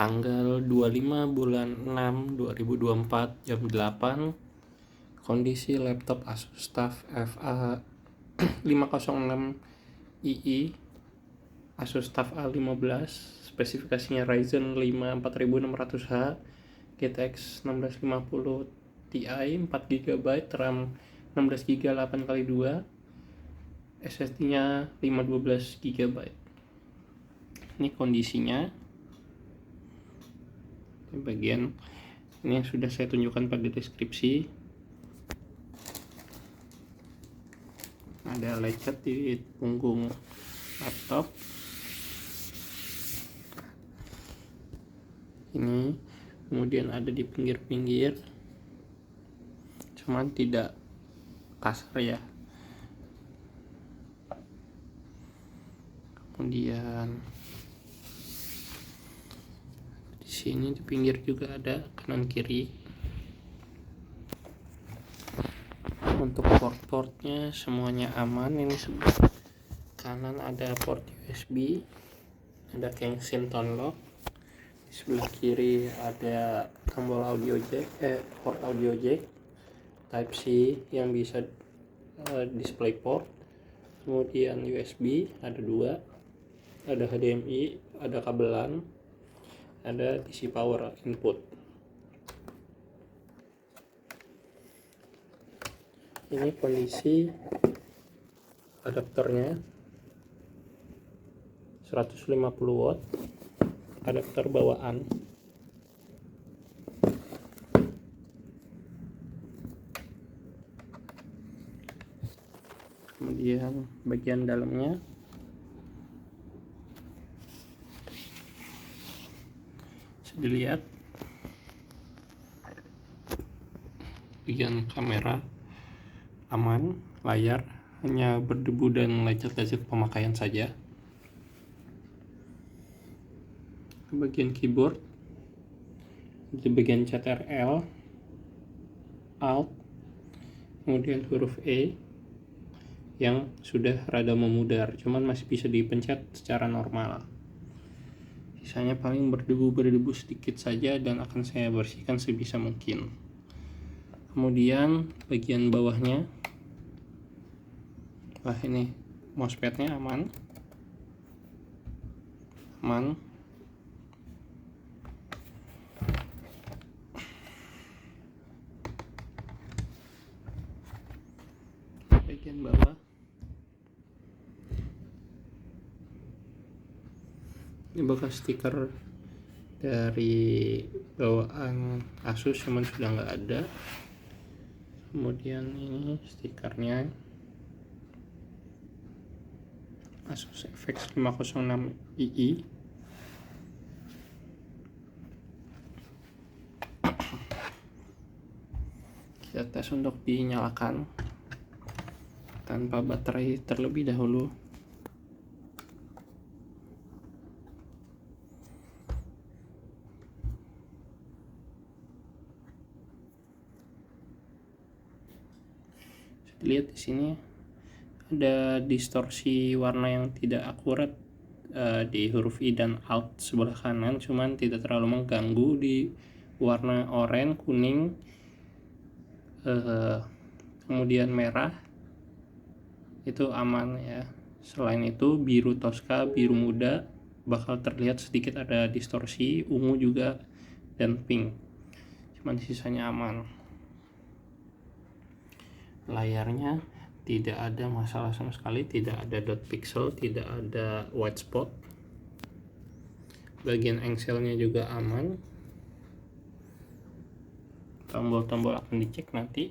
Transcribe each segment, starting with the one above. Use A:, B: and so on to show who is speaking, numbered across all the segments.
A: tanggal 25 bulan 6 2024 jam 8. Kondisi laptop Asus TUF FA 506II Asus TUF A15, spesifikasinya Ryzen 5 4600H, GTX 1650 Ti, 4GB, RAM 16GB 8x2, SSD-nya 512GB. Ini kondisinya. Ini bagian ini yang sudah saya tunjukkan pada deskripsi. Ada lecet di punggung laptop. Ini kemudian ada di pinggir-pinggir, cuman tidak kasar ya. Kemudian di sini di pinggir juga ada kanan kiri. Untuk port-portnya semuanya aman. Ini sebelah kanan ada port USB, ada Kensington lock. Di sebelah kiri ada tombol audio jack, port audio jack Type C yang bisa display port. Kemudian USB ada 2, ada HDMI, ada kabelan, ada DC power input. Ini kondisi adaptornya 150 watt, adaptor bawaan. Kemudian bagian dalamnya bisa dilihat, bagian kamera aman, layar hanya berdebu dan lecet-lecet pemakaian saja. Bagian keyboard di bagian CTRL, Alt, kemudian huruf E yang sudah rada memudar, cuman masih bisa dipencet secara normal. Sisanya paling berdebu sedikit saja dan akan saya bersihkan sebisa mungkin. Kemudian bagian bawahnya, ini mousepadnya aman. Bagian bawah ini bekas stiker dari bawaan Asus, cuman sudah nggak ada. Kemudian ini stikernya Asus FX 506II. Kita tes untuk dinyalakan tanpa baterai terlebih dahulu. Lihat di sini ada distorsi warna yang tidak akurat di huruf I dan Alt sebelah kanan, cuman tidak terlalu mengganggu. Di warna oranye, kuning, kemudian merah itu aman ya. Selain itu biru Tosca, biru muda bakal terlihat sedikit ada distorsi, ungu juga, dan pink, cuman sisanya aman. Layarnya tidak ada masalah sama sekali, tidak ada dot pixel, tidak ada white spot. Bagian engselnya juga aman. Tombol-tombol akan dicek nanti.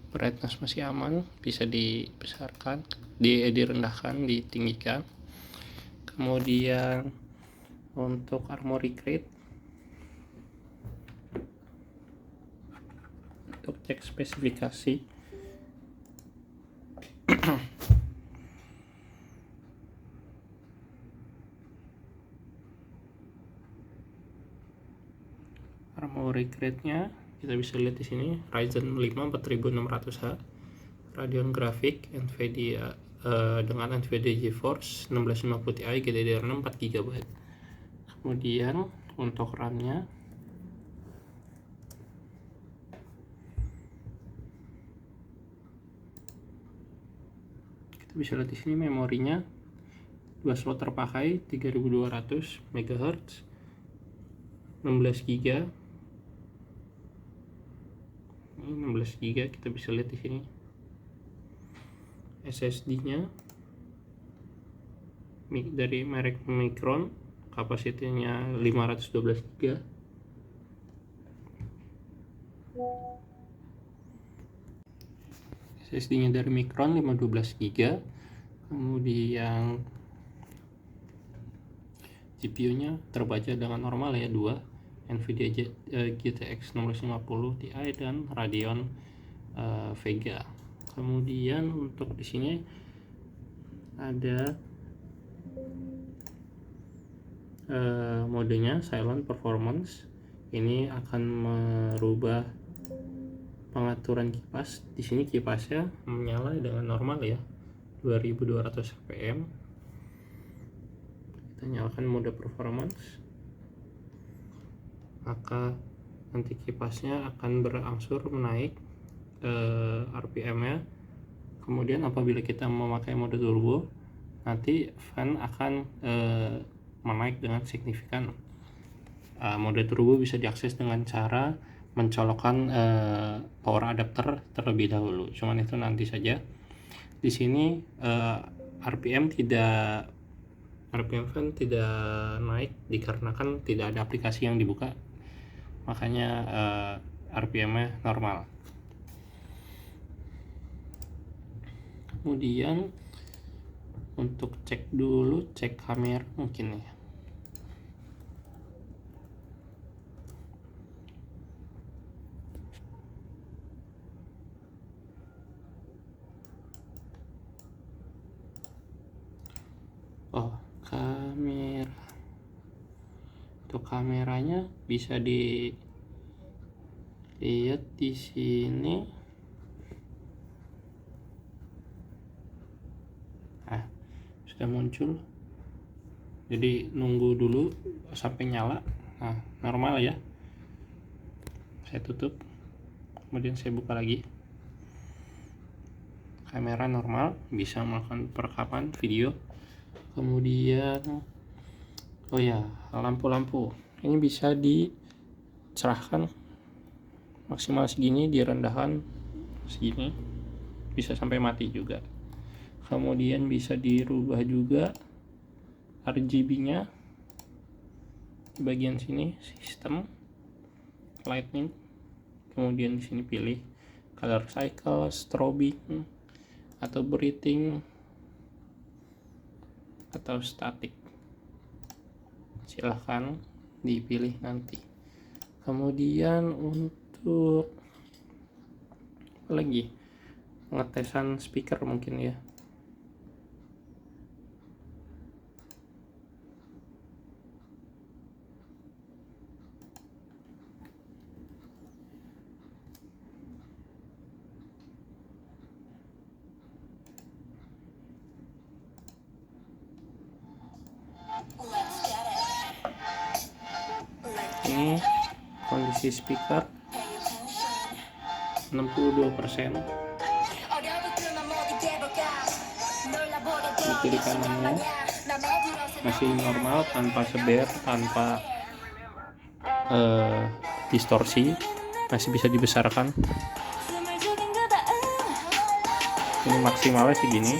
A: Brightness masih aman, bisa dibesarkan, direndahkan, ditinggikan. Kemudian untuk Armoury Crate, untuk cek spesifikasi, memory grade-nya kita bisa lihat di sini Ryzen 5 4600H, Radeon Graphic Nvidia dengan Nvidia GeForce 1650 Ti GDDR6 4GB. Kemudian untuk RAM-nya kita bisa lihat di sini memorinya 2 slot terpakai 3200 MHz 16GB. Ini 16GB kita bisa lihat di sini. SSD-nya dari merek Micron, kapasitinya 512GB. SSD-nya dari Micron 512GB. Kemudian GPU-nya terbaca dengan normal ya, 2 Nvidia GTX 1650 Ti dan Radeon Vega. Kemudian untuk di sini ada modenya silent performance. Ini akan merubah pengaturan kipas. Di sini kipasnya menyala dengan normal ya, 2200 fps. Kita nyalakan mode performance, maka nanti kipasnya akan berangsur menaik RPM-nya. Kemudian apabila kita memakai mode turbo, nanti fan akan menaik dengan signifikan. Mode turbo bisa diakses dengan cara mencolokkan power adapter terlebih dahulu. Cuman itu nanti saja. Di sini RPM fan tidak naik dikarenakan tidak ada aplikasi yang dibuka, makanya RPM-nya normal. Kemudian untuk cek kamera mungkin ya. Kamera. Untuk kameranya bisa dilihat di sini. Sudah muncul. Jadi nunggu dulu sampai nyala. Nah, normal ya. Saya tutup. Kemudian saya buka lagi. Kamera normal, bisa melakukan perekaman video. Kemudian lampu-lampu ini bisa dicerahkan maksimal segini, direndahkan segini, bisa sampai mati juga. Kemudian bisa dirubah juga RGB-nya di bagian sini, sistem lightning. Kemudian di sini pilih color cycle, strobing atau breathing atau static, silahkan dipilih nanti. Kemudian untuk apa lagi, pengetesan speaker mungkin ya. Ini kondisi speaker 62%. Di kiri kanannya masih normal, tanpa seber, tanpa distorsi, masih bisa dibesarkan. Ini maksimalnya segini.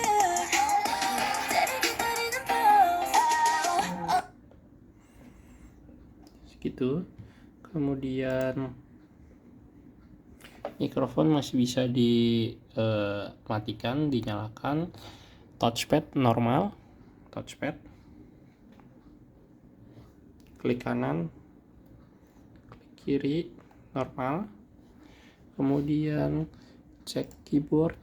A: Segitu. Kemudian mikrofon masih bisa dimatikan, dinyalakan. Touchpad normal, touchpad. Klik kanan, klik kiri normal. Kemudian cek keyboard.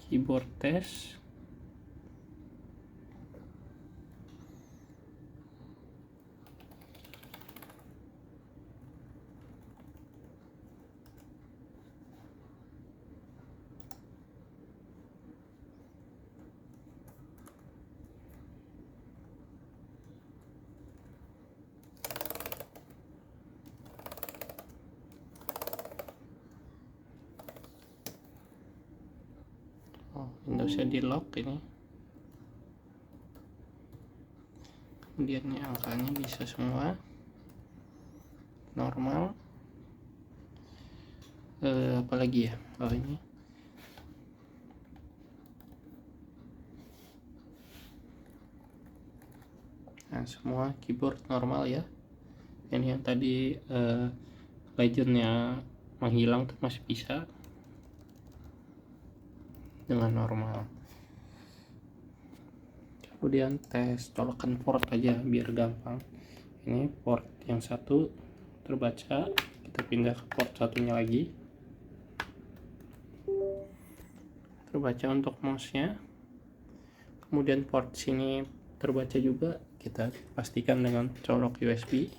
A: Keyboard test. Windowsnya di lock ini, kemudian ini angkanya bisa semua normal. Apalagi ya, ini nah semua keyboard normal ya. Ini yang tadi legendnya menghilang tuh masih bisa dengan normal. Kemudian tes colokan port aja biar gampang. Ini port yang satu terbaca, kita pindah ke port satunya lagi, terbaca untuk mouse-nya. Kemudian port sini terbaca juga, kita pastikan dengan colok USB.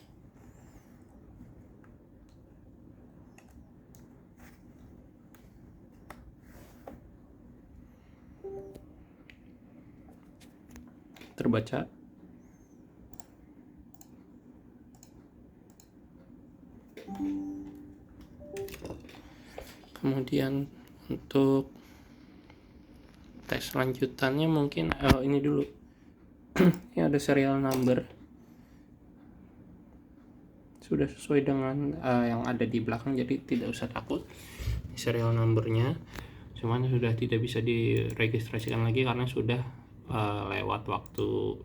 A: Terbaca. Kemudian untuk tes lanjutannya mungkin ini dulu. Ini ada serial number, sudah sesuai dengan yang ada di belakang, jadi tidak usah takut. Ini serial numbernya, cuman sudah tidak bisa diregistrasikan lagi karena sudah lewat waktu.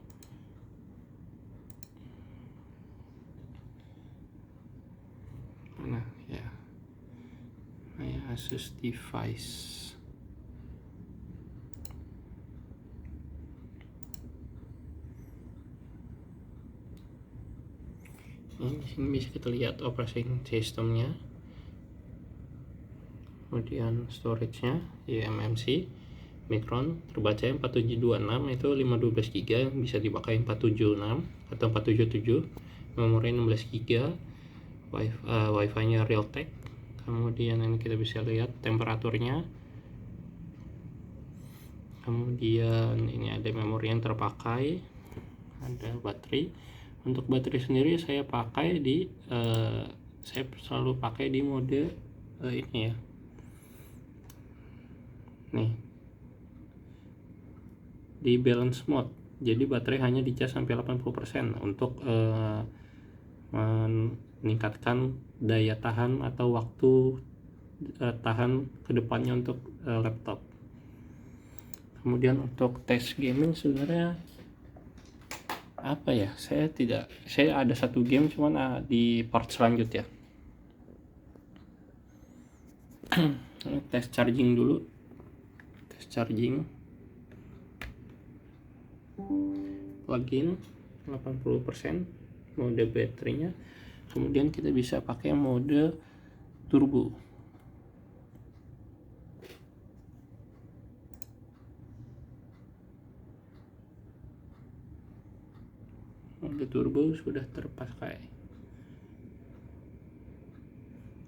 A: Mana ya, Asus device. Ini di sini bisa kita lihat operating systemnya, kemudian storage-nya eMMC Micron, terbaca 4726, itu 512 GB, bisa dipakai 476 atau 477, memori 16 GB, wifi-nya Realtek. Kemudian ini kita bisa lihat temperaturnya, kemudian ini ada memori yang terpakai, ada baterai. Untuk baterai sendiri saya pakai di saya selalu pakai di mode ini ya, nih di balance mode, jadi baterai hanya dicas sampai 80% untuk meningkatkan daya tahan atau waktu tahan kedepannya untuk laptop. Kemudian untuk tes gaming sebenarnya apa ya, saya ada satu game cuman di part selanjutnya. Tes charging dulu, tes charging plugin 80% mode baterainya. Kemudian kita bisa pakai mode turbo. Mode turbo sudah terpakai.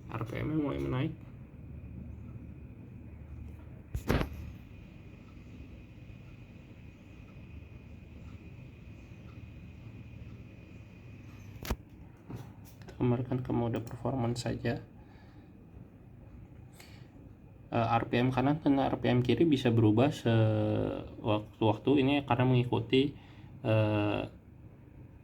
A: RPM mulai menaik. Kita kembalikan ke mode performance saja. RPM kanan dan RPM kiri bisa berubah sewaktu-waktu, ini karena mengikuti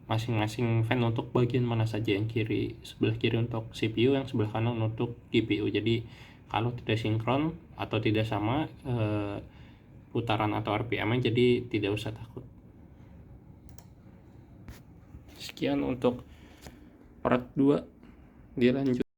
A: masing-masing fan untuk bagian mana saja. Yang kiri, sebelah kiri untuk CPU, yang sebelah kanan untuk GPU. Jadi kalau tidak sinkron atau tidak sama putaran atau RPM-nya, jadi tidak usah takut. Sekian untuk part 2, dilanjut.